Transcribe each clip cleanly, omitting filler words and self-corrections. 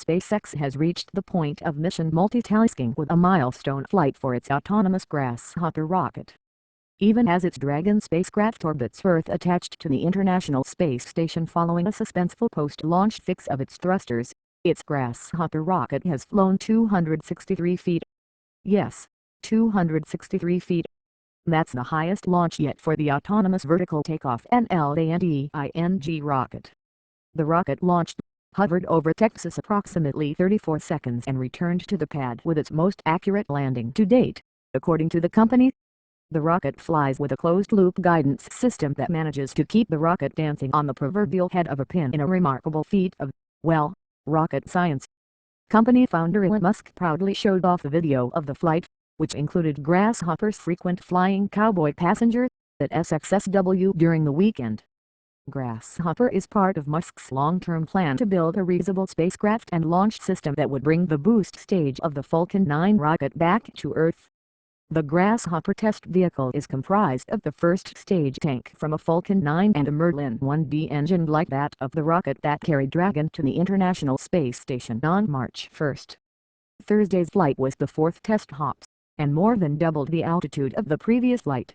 SpaceX has reached the point of mission multitasking with a milestone flight for its autonomous Grasshopper rocket. Even as its Dragon spacecraft orbits Earth attached to the International Space Station following a suspenseful post-launch fix of its thrusters, its Grasshopper rocket has flown 263 feet. Yes, 263 feet. That's the highest launch yet for the autonomous vertical takeoff (LANDING) rocket. The rocket launched, hovered over Texas approximately 34 seconds and returned to the pad with its most accurate landing to date, according to the company. The rocket flies with a closed-loop guidance system that manages to keep the rocket dancing on the proverbial head of a pin in a remarkable feat of, well, rocket science. Company founder Elon Musk proudly showed off the video of the flight, which included Grasshopper's frequent flying cowboy passenger at SpaceX's during the weekend. Grasshopper is part of Musk's long-term plan to build a reusable spacecraft and launch system that would bring the boost stage of the Falcon 9 rocket back to Earth. The Grasshopper test vehicle is comprised of the first stage tank from a Falcon 9 and a Merlin 1B engine like that of the rocket that carried Dragon to the International Space Station on March 1. Thursday's flight was the fourth test hop, and more than doubled the altitude of the previous flight.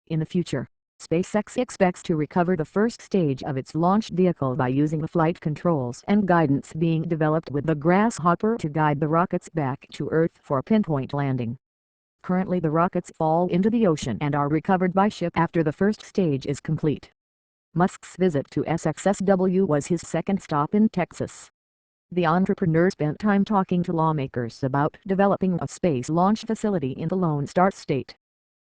In the future, SpaceX expects to recover the first stage of its launch vehicle by using the flight controls and guidance being developed with the Grasshopper to guide the rockets back to Earth for a pinpoint landing. Currently the rockets fall into the ocean and are recovered by ship after the first stage is complete. Musk's visit to SpaceX's was his second stop in Texas. The entrepreneur spent time talking to lawmakers about developing a space launch facility in the Lone Star State.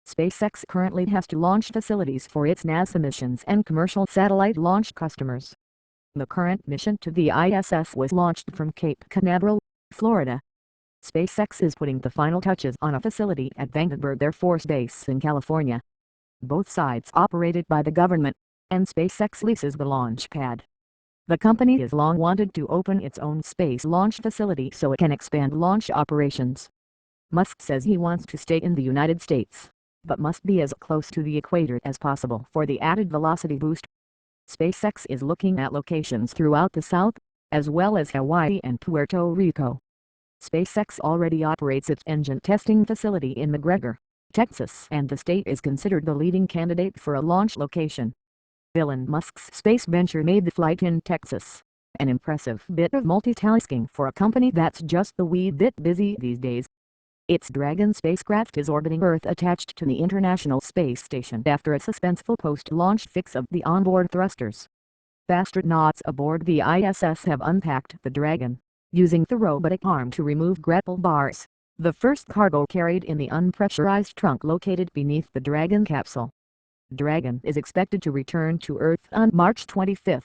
SpaceX currently has 2 launch facilities for its NASA missions and commercial satellite launch customers. The current mission to the ISS was launched from Cape Canaveral, Florida. SpaceX is putting the final touches on a facility at Vandenberg Air Force Base in California. Both sites operated by the government, and SpaceX leases the launch pad. The company has long wanted to open its own space launch facility so it can expand launch operations. Musk says he wants to stay in the United States, but must be as close to the equator as possible for the added velocity boost. SpaceX is looking at locations throughout the South, as well as Hawaii and Puerto Rico. SpaceX already operates its engine testing facility in McGregor, Texas, and the state is considered the leading candidate for a launch location. Elon Musk's space venture made the flight in Texas, an impressive bit of multitasking for a company that's just a wee bit busy these days. Its Dragon spacecraft is orbiting Earth attached to the International Space Station after a suspenseful post-launch fix of the onboard thrusters. Astronauts aboard the ISS have unpacked the Dragon, using the robotic arm to remove grapple bars, the first cargo carried in the unpressurized trunk located beneath the Dragon capsule. Dragon is expected to return to Earth on March 25.